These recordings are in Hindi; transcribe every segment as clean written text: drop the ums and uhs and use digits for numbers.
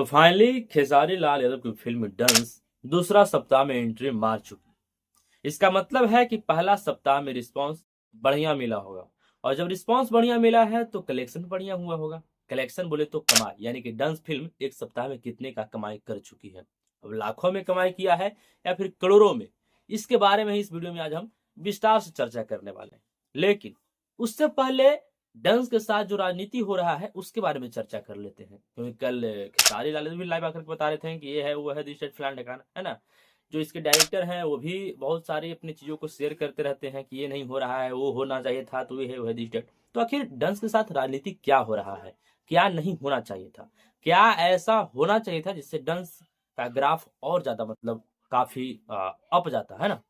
तो फाइनली खेसारी लाल यादव की फिल्म डंस दूसरा सप्ताह में एंट्री मार चुकी। इसका मतलब है कि पहला सप्ताह में रिस्पांस बढ़िया मिला होगा, और जब रिस्पांस बढ़िया मिला है तो कलेक्शन बढ़िया हुआ होगा। कलेक्शन बोले तो कमाई, यानी कि डंस फिल्म एक सप्ताह में कितने का कमाई कर चुकी है। अब लाखों में कमाई किया है या फिर करोड़ों में, इसके बारे में इस वीडियो में आज हम विस्तार से चर्चा करने वाले हैं। लेकिन उससे पहले डंस के साथ जो राजनीति हो रहा है उसके बारे में चर्चा कर लेते हैं, क्योंकि कल खेसारी लाल भी लाइव आकर के बता रहे थे कि ये है वो है, दिस फलान ढिकाना, है ना। जो इसके डायरेक्टर हैं वो भी बहुत सारी अपनी चीजों को शेयर करते रहते हैं कि ये नहीं हो रहा है, वो होना चाहिए था, तो ये है वो है, दिस डेट। तो आखिर डंस के साथ राजनीति क्या हो रहा है, क्या नहीं होना चाहिए था, क्या ऐसा होना चाहिए था जिससे डंस का ग्राफ और ज्यादा मतलब काफी अप जाता है ना।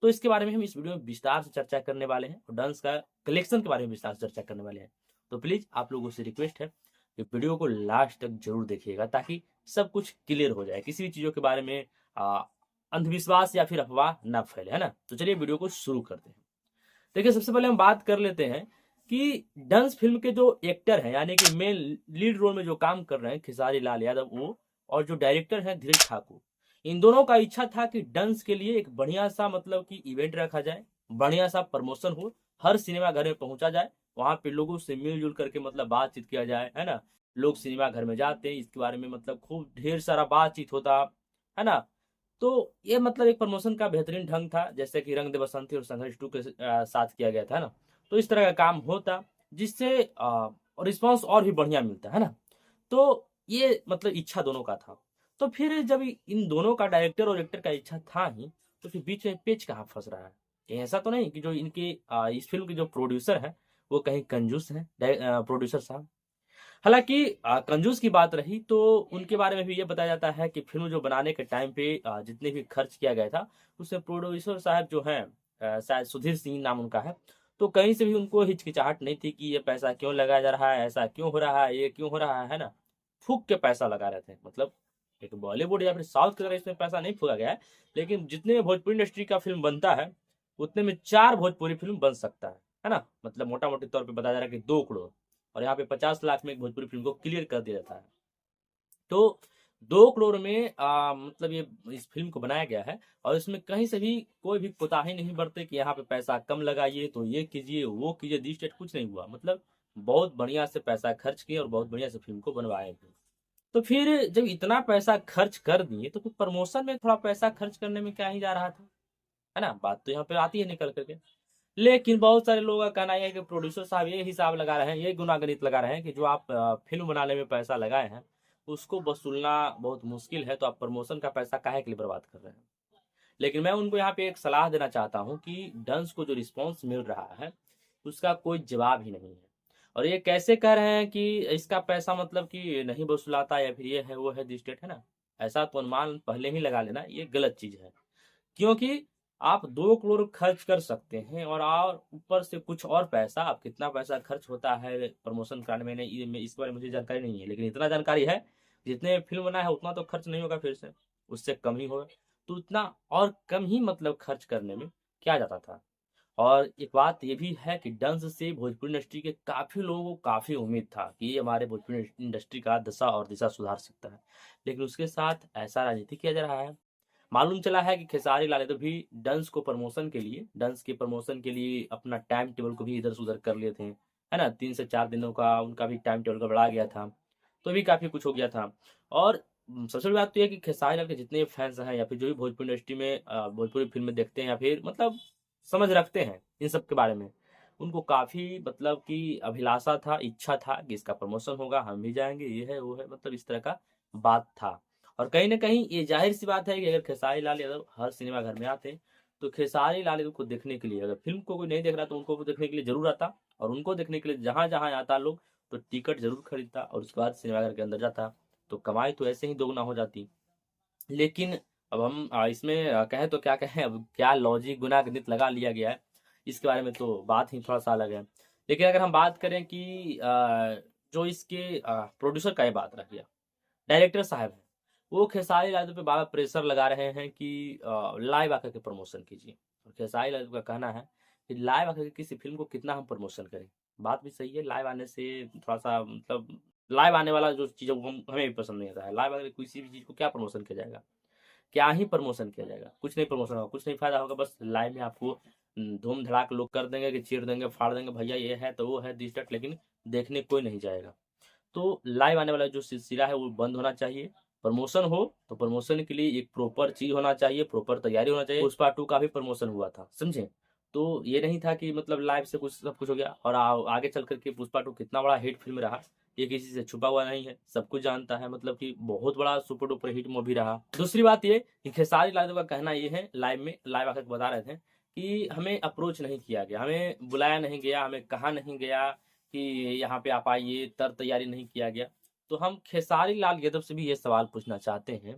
तो इसके बारे में हम इस वीडियो में विस्तार से चर्चा करने वाले हैं, और डांस का कलेक्शन के बारे में विस्तार से चर्चा करने वाले हैं। तो प्लीज आप लोगों से रिक्वेस्ट है कि वीडियो को लास्ट तक जरूर देखिएगा, ताकि सब कुछ क्लियर हो जाए, किसी भी चीजों के बारे में अंधविश्वास या फिर अफवाह ना फैले, है ना। तो चलिए वीडियो को शुरू करते हैं। देखिए, सबसे पहले हम बात कर लेते हैं कि डंस फिल्म के जो एक्टर हैं, यानी कि मेन लीड रोल में जो काम कर रहे हैं खेसारी लाल यादव वो, और जो डायरेक्टर हैं धीरज ठाकुर, इन दोनों का इच्छा था कि डंस के लिए एक बढ़िया सा मतलब कि इवेंट रखा जाए, बढ़िया सा प्रमोशन हो, हर सिनेमा घर में पहुंचा जाए, वहां पे लोगों से मिलजुल करके मतलब बातचीत किया जाए, है ना। लोग सिनेमा घर में जाते हैं, इसके बारे में मतलब खूब ढेर सारा बातचीत होता, है ना। तो ये मतलब एक प्रमोशन का बेहतरीन ढंग था, जैसे कि रंग दे बसंती और संघर्ष 2 के साथ किया गया था ना। तो इस तरह का काम होता, जिससे रिस्पांस और भी बढ़िया मिलता, है ना। तो ये मतलब इच्छा दोनों का था। तो फिर जब इन दोनों का, डायरेक्टर और एक्टर का इच्छा था ही, तो फिर बीच में पेच कहाँ फंस रहा है। कहीं ऐसा तो नहीं कि जो इनके इस फिल्म के जो प्रोड्यूसर हैं वो कहीं कंजूस हैं, प्रोड्यूसर साहब। हालांकि कंजूस की बात रही तो उनके बारे में भी ये बताया जाता है कि फिल्म जो बनाने के टाइम पे जितने भी खर्च किया गया था, उसमें प्रोड्यूसर साहब जो हैं, शायद सुधीर सिंह नाम उनका है, तो कहीं से भी उनको हिचकिचाहट नहीं थी कि ये पैसा क्यों लगाया जा रहा है, ऐसा क्यों हो रहा है, ये क्यों हो रहा है ना। फूक के पैसा लगा रहे थे, मतलब एक बॉलीवुड या फिर साउथ की तरह इसमें पैसा नहीं फूका गया है। लेकिन जितने में भोजपुरी इंडस्ट्री का फिल्म बनता है, उतने में 4 भोजपुरी फिल्म बन सकता है ना। मतलब मोटा मोटी तौर पे बताया जा रहा है कि 2 करोड़, और यहाँ पे 50 लाख में एक भोजपुरी फिल्म को क्लियर कर दिया जाता है। तो 2 करोड़ में मतलब ये इस फिल्म को बनाया गया है, और इसमें कहीं से भी कोई भी कोताही नहीं बरते कि यहाँ पे पैसा कम लगाइए तो ये कीजिए वो कीजिए, दिस डेट कुछ नहीं हुआ। मतलब बहुत बढ़िया से पैसा खर्च किए और बहुत बढ़िया से फिल्म को बनवाए भी। तो फिर जब इतना पैसा खर्च कर दिए तो फिर प्रमोशन में थोड़ा पैसा खर्च करने में क्या ही जा रहा था, है ना। बात तो यहाँ पे आती है निकल करके। लेकिन बहुत सारे लोगों का कहना यह है कि प्रोड्यूसर साहब ये हिसाब लगा रहे हैं, ये गुनागणित लगा रहे हैं कि जो आप फिल्म बनाने में पैसा लगाए हैं उसको वसूलना बहुत मुश्किल है, तो आप प्रमोशन का पैसा काहे के लिए बर्बाद कर रहे हैं। लेकिन मैं उनको यहाँ पे एक सलाह देना चाहता हूँ कि डंस को जो रिस्पॉन्स मिल रहा है उसका कोई जवाब ही नहीं है। और ये कैसे कह रहे हैं कि इसका पैसा मतलब कि नहीं वसूलाता या फिर ये है वो है, दिस डेट, है ना। ऐसा तो अनुमान पहले ही लगा लेना ये गलत चीज है। क्योंकि आप 2 करोड़ खर्च कर सकते हैं, और ऊपर से कुछ और पैसा, आप कितना पैसा खर्च होता है प्रमोशन कराने में, इस बारे में मुझे जानकारी नहीं है, लेकिन इतना जानकारी है जितने फिल्म बना है उतना तो खर्च नहीं होगा, फिर से उससे कम ही होगा। तो उतना और कम ही मतलब खर्च करने में क्या जाता था। और एक बात ये भी है कि डंस से भोजपुरी इंडस्ट्री के काफी लोगों को काफी उम्मीद था कि ये हमारे भोजपुरी इंडस्ट्री का दशा और दिशा सुधार सकता है। लेकिन उसके साथ ऐसा राजनीति किया जा रहा है। मालूम चला है कि खेसारी लाल यादव भी डंस को प्रमोशन के लिए, डंस के प्रमोशन के लिए अपना टाइम टेबल को भी इधर से उधर कर लिए थे, है ना। 3 से 4 दिनों का उनका भी टाइम टेबल का बढ़ा गया था, तो भी काफी कुछ हो गया था। और सबसे बड़ी बात तो यह है कि खेसारी लाल के जितने फैंस हैं या फिर जो भी भोजपुरी इंडस्ट्री में भोजपुरी फिल्में देखते हैं या फिर मतलब समझ रखते हैं इन सब के बारे में, उनको काफी मतलब कि अभिलाषा था, इच्छा था कि इसका प्रमोशन होगा, हम भी जाएंगे, ये है वो है, मतलब इस तरह का बात था। और कहीं ना कहीं ये जाहिर सी बात है कि अगर खेसारी लाल यादव हर सिनेमा घर में आते तो खेसारी लाल यादव को देखने के लिए, अगर फिल्म को कोई नहीं देख रहा तो उनको भी देखने के लिए जरूर आता, और उनको देखने के लिए जहां जहां आता लोग तो टिकट जरूर खरीदता और उसके बाद सिनेमा घर के अंदर जाता, तो कमाई तो ऐसे ही दोगुना हो जाती। लेकिन अब हम इसमें कहें तो क्या कहें, अब क्या लॉजिक गुना गणित लगा लिया गया है, इसके बारे में तो बात ही थोड़ा सा अलग है। लेकिन अगर हम बात करें कि जो इसके प्रोड्यूसर का ये बात रह गया, डायरेक्टर साहब हैं, वो खेसारी लाल पे बाबा प्रेशर लगा रहे हैं कि लाइव आकर के प्रमोशन कीजिए। और खेसारी लाल का कहना है कि लाइव आकर के किसी फिल्म को कितना हम प्रमोशन करें। बात भी सही है, लाइव आने से थोड़ा सा मतलब लाइव आने वाला जो चीज़ हमें भी पसंद नहीं आता है। लाइव अगर किसी भी चीज़ को क्या प्रमोशन किया जाएगा, क्या ही प्रमोशन किया जाएगा, कुछ नहीं प्रमोशन होगा, कुछ नहीं फायदा होगा। बस लाइव में आपको धूम धड़ाक लोग कर देंगे कि चीर देंगे, फाड़ देंगे, भैया ये है तो वो है दिस दैट, लेकिन देखने कोई नहीं जाएगा। तो लाइव आने वाला जो सिलसिला है वो बंद होना चाहिए। प्रमोशन हो तो प्रमोशन के लिए एक प्रॉपर चीज होना चाहिए, प्रॉपर तैयारी होना चाहिए। पुष्पा 2 का भी प्रमोशन हुआ था, समझे। तो ये नहीं था कि मतलब लाइव से कुछ सब कुछ हो गया। और आगे चल करके पुष्पा 2 कितना बड़ा हिट फिल्म रहा, ये किसी से छुपा हुआ नहीं है, सब कुछ जानता है। मतलब कि बहुत बड़ा सुपर डुपर हिट मूवी रहा। दूसरी बात ये कि खेसारी लाल का कहना ये है, लाइव आकर बता रहे थे कि हमें अप्रोच नहीं किया गया, हमें बुलाया नहीं गया, हमें कहा नहीं गया कि यहाँ पे आप आइए, तैयारी नहीं किया गया। तो हम खेसारी लाल यादव से भी ये सवाल पूछना चाहते हैं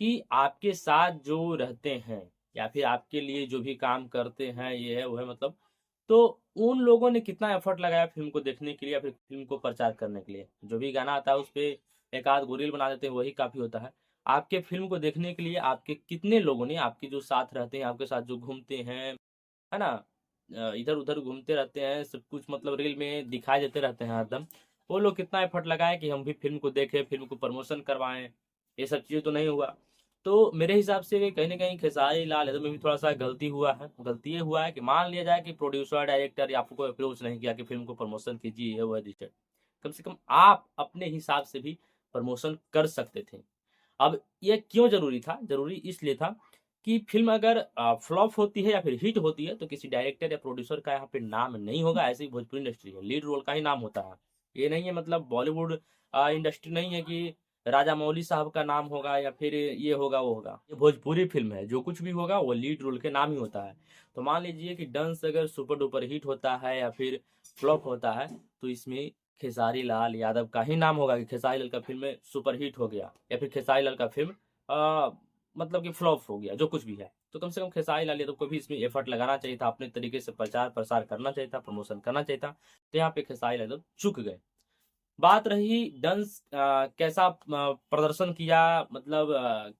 कि आपके साथ जो रहते हैं या फिर आपके लिए जो भी काम करते हैं, ये है वो है, मतलब तो उन लोगों ने कितना एफर्ट लगाया फिल्म को देखने के लिए या फिर फिल्म को प्रचार करने के लिए। जो भी गाना आता है उस पे एक आध गो रील बना देते हैं, वही काफी होता है। आपके फिल्म को देखने के लिए आपके कितने लोगों ने, आपके जो साथ रहते हैं, आपके साथ जो घूमते हैं, है ना, इधर उधर घूमते रहते हैं, सब कुछ मतलब रील में दिखाई देते रहते हैं हरदम, वो लोग कितना एफर्ट लगाए कि हम भी फिल्म को देखें, फिल्म को प्रमोशन करवाएं। ये सब चीज़ें तो नहीं हुआ। तो मेरे हिसाब से कहीं ना कहीं खेसारी लाल यादव में भी थोड़ा सा गलती हुआ है। गलती ये हुआ है कि मान लिया जाए कि प्रोड्यूसर डायरेक्टर या आपको अप्रोच नहीं किया कि फिल्म को प्रमोशन कीजिए, ये वो है दिस दैट। कम से कम आप अपने हिसाब से भी प्रमोशन कर सकते थे। अब ये क्यों जरूरी था? जरूरी इसलिए था कि फिल्म अगर फ्लॉप होती है या फिर हिट होती है तो किसी डायरेक्टर या प्रोड्यूसर का यहाँ पे नाम नहीं होगा। ऐसे ही भोजपुरी इंडस्ट्री है, लीड रोल का ही नाम होता है। ये नहीं है मतलब बॉलीवुड इंडस्ट्री नहीं है कि राजा मौली साहब का नाम होगा या फिर ये होगा वो होगा। ये भोजपुरी फिल्म है, जो कुछ भी होगा वो लीड रोल के नाम ही होता है। तो मान लीजिए कि डंस अगर सुपर डुपर हिट होता है या फिर फ्लॉप होता है तो इसमें खेसारी लाल यादव का ही नाम होगा कि खेसारी लाल का फिल्म सुपर हिट हो गया या फिर खेसारी लाल का फिल्म मतलब कि फ्लॉप हो गया, जो कुछ भी है। तो कम से कम खेसारी लाल यादव को भी इसमें एफर्ट लगाना चाहिए था, अपने तरीके से प्रचार प्रसार करना चाहिए था, प्रमोशन करना चाहिए था। तो यहाँ पे खेसारी लाल यादव चूक गए। बात रही डंस कैसा प्रदर्शन किया, मतलब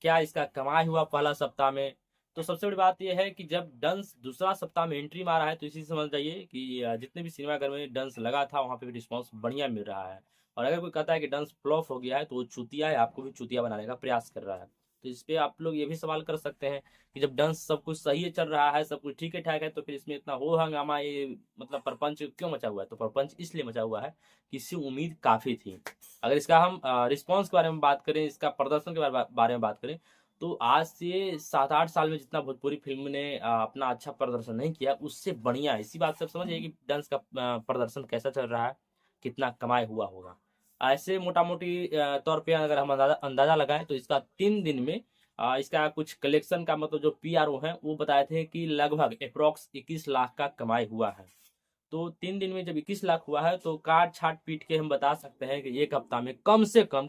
क्या इसका कमाई हुआ पहला सप्ताह में। तो सबसे बड़ी बात यह है कि जब डंस दूसरा सप्ताह में एंट्री मारा है तो इसी से समझ जाइए कि जितने भी सिनेमाघर में डंस लगा था वहाँ पे भी रिस्पॉन्स बढ़िया मिल रहा है। और अगर कोई कहता है कि डंस फ्लॉप हो गया है तो वो चूतिया है, आपको भी चूतिया बनाने का प्रयास कर रहा है। तो इस पे आप लोग ये भी सवाल कर सकते हैं कि जब डांस सब कुछ सही है, चल रहा है, सब कुछ ठीक है ठाक है, तो फिर इसमें इतना हो हंगामा, ये मतलब प्रपंच क्यों मचा हुआ है? तो प्रपंच इसलिए मचा हुआ है कि इससे उम्मीद काफी थी। अगर इसका हम रिस्पॉन्स के बारे में बात करें, इसका प्रदर्शन के बारे में बात करें, तो आज से 7-8 साल में जितना भोजपुरी फिल्म ने अपना अच्छा प्रदर्शन नहीं किया, उससे बढ़िया है। इसी बात से आप समझिए कि डांस का प्रदर्शन कैसा चल रहा है, कितना कमाई हुआ होगा। ऐसे मोटा मोटी तौर पे अगर हम अंदाजा लगाएं तो इसका 3 दिन में इसका कुछ कलेक्शन का मतलब जो पीआरओ है वो बताए थे कि लगभग अप्रोक्स 21 लाख का कमाई हुआ है। तो 3 दिन में जब 21 लाख हुआ है तो काट छाट पीट के हम बता सकते हैं कि एक हफ्ता में कम से कम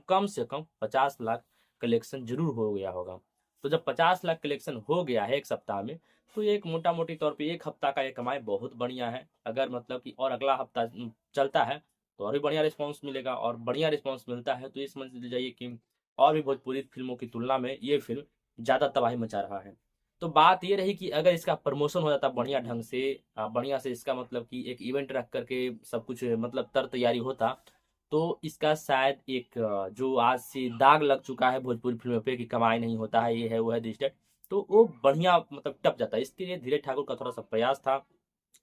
50 लाख कलेक्शन जरूर हो गया होगा। तो जब 50 लाख कलेक्शन हो गया है एक सप्ताह में, तो ये एक मोटा मोटी तौर पे एक हफ्ता का ये कमाई बहुत बढ़िया है। अगर मतलब कि और अगला हफ्ता चलता है तो और भी बढ़िया रिस्पॉन्स मिलेगा, और बढ़िया रिस्पॉन्स मिलता है तो ये समझ लीजिए कि और भी भोजपुरी फिल्मों की तुलना में ये फिल्म ज़्यादा तबाही मचा रहा है। तो बात ये रही कि अगर इसका प्रमोशन हो जाता बढ़िया ढंग से, बढ़िया से, इसका मतलब कि एक इवेंट रख करके सब कुछ मतलब तैयारी होता, तो इसका शायद एक जो आज से दाग लग चुका है भोजपुरी फिल्मों पे कि कमाई नहीं होता है, ये है वो है दिस दैट, तो वो बढ़िया मतलब टप जाता है। इसके लिए धीरज ठाकुर का थोड़ा सा प्रयास था,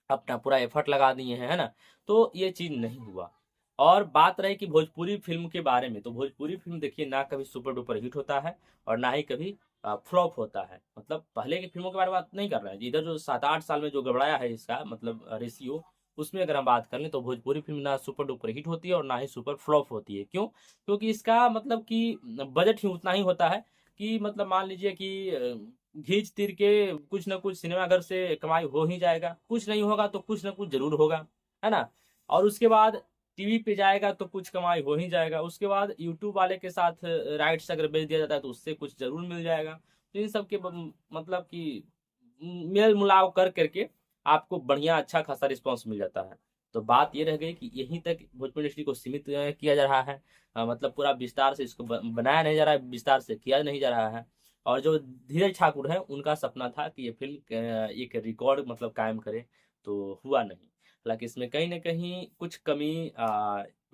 अपना पूरा एफर्ट लगा दिए हैं, है ना। तो ये चीज नहीं हुआ। और बात रही कि भोजपुरी फिल्म के बारे में, तो भोजपुरी फिल्म देखिए ना कभी सुपर डुपर हिट होता है और ना ही कभी फ्लॉप होता है। मतलब पहले की फिल्मों के बारे में बात नहीं कर रहे हैं, इधर जो 7-8 साल में जो गड़बड़ाया है इसका मतलब रेशियो, उसमें अगर हम बात कर लें तो भोजपुरी फिल्म ना सुपर डुपर हिट होती है और ना ही सुपर फ्लॉप होती है। क्यों? क्योंकि इसका मतलब कि बजट ही उतना ही होता है कि मतलब मान लीजिए कि घींच तीर के कुछ ना कुछ सिनेमाघर से कमाई हो ही जाएगा, कुछ नहीं होगा तो कुछ ना कुछ जरूर होगा, है ना। और उसके बाद टीवी पे जाएगा तो कुछ कमाई हो ही जाएगा, उसके बाद यूट्यूब वाले के साथ राइट्स अगर बेच दिया जाता है तो उससे कुछ जरूर मिल जाएगा। तो इन सब के मतलब कि मेल मिलाव कर करके आपको बढ़िया अच्छा खासा रिस्पॉन्स मिल जाता है। तो बात ये रह गई कि यहीं तक भोजपुरी इंडस्ट्री को सीमित किया जा रहा है। मतलब पूरा विस्तार से इसको बनाया नहीं जा रहा है, विस्तार से किया नहीं जा रहा है। और जो धीरज ठाकुर है उनका सपना था कि ये फिल्म एक रिकॉर्ड मतलब कायम करे, तो हुआ नहीं। हालांकि इसमें कहीं ना कहीं कुछ कमी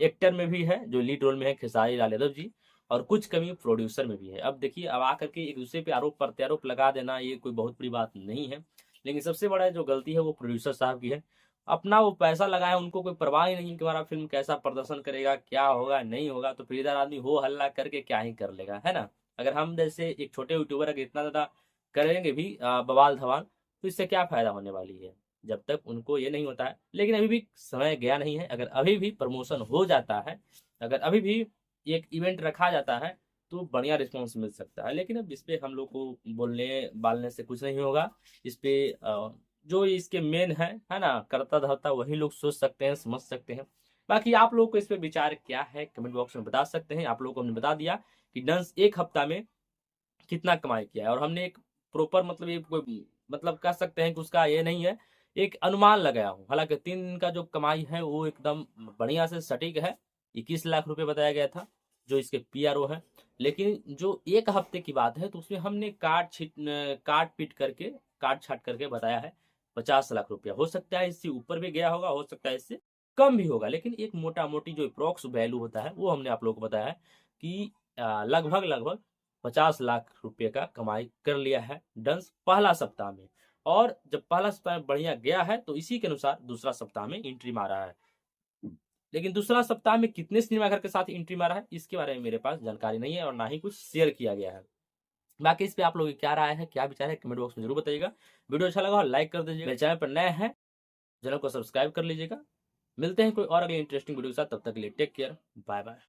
एक्टर में भी है, जो लीड रोल में है खेसारी लाल यादव जी, और कुछ कमी प्रोड्यूसर में भी है। अब देखिए, अब आकर के एक दूसरे पे आरोप प्रत्यारोप लगा देना ये कोई बहुत बड़ी बात नहीं है, लेकिन सबसे बड़ा जो गलती है वो प्रोड्यूसर साहब की है। अपना वो पैसा लगाया, उनको कोई परवाह ही नहीं कि हमारा फिल्म कैसा प्रदर्शन करेगा, क्या होगा नहीं होगा, तो फिर इधर आदमी हो हल्ला करके क्या ही कर लेगा, है ना। अगर हम जैसे एक छोटे यूट्यूबर अगर इतना ज्यादा करेंगे भी बवाल धवाल, तो इससे क्या फायदा होने वाली है, जब तक उनको ये नहीं होता है। लेकिन अभी भी समय गया नहीं है, अगर अभी भी प्रमोशन हो जाता है, अगर अभी भी एक इवेंट रखा जाता है, तो बढ़िया रिस्पॉन्स मिल सकता है। लेकिन अब इस पे हम लोग को बोलने बालने से कुछ नहीं होगा। इस पे जो इसके मेन है ना, करता धरता, वही लोग सोच सकते हैं, समझ सकते हैं। बाकी आप लोग को इस पे विचार क्या है कमेंट बॉक्स में बता सकते हैं। आप लोगों को हमने बता दिया कि डंस एक हफ्ता में कितना कमाई किया है, और हमने एक प्रॉपर मतलब ये कोई मतलब कह सकते हैं कि उसका ये नहीं है, एक अनुमान लगाया हूँ। हालांकि 3 दिन का जो कमाई है वो एकदम बढ़िया से सटीक है, 21 लाख रुपए बताया गया था जो इसके पीआरओ है। लेकिन जो एक हफ्ते की बात है, तो उसमें हमने काट छाट करके बताया है 50 लाख रुपया। हो सकता है इससे ऊपर भी गया होगा, हो सकता है इससे कम भी होगा, लेकिन एक मोटा मोटी जो अप्रोक्स वैल्यू होता है वो हमने आप लोगों को बताया है कि लगभग लगभग 50 लाख रुपए का कमाई कर लिया है डंस पहला सप्ताह में। और जब पहला सप्ताह में बढ़िया गया है, तो इसी के अनुसार दूसरा सप्ताह में एंट्री मारा है। लेकिन दूसरा सप्ताह में कितने सिनेमाघर के साथ एंट्री मारा है, इसके बारे में मेरे पास जानकारी नहीं है, और ना ही कुछ शेयर किया गया है। बाकी इस पे आप लोगों की क्या राय है, क्या विचार है, कमेंट बॉक्स में जरूर बताइएगा। वीडियो अच्छा लगा लाइक कर दीजिएगा, मेरे चैनल पर नए हैं चैनल को सब्सक्राइब कर लीजिएगा। मिलते हैं कोई और अगले इंटरेस्टिंग वीडियो के साथ, तब तक के लिए टेक केयर, बाय बाय।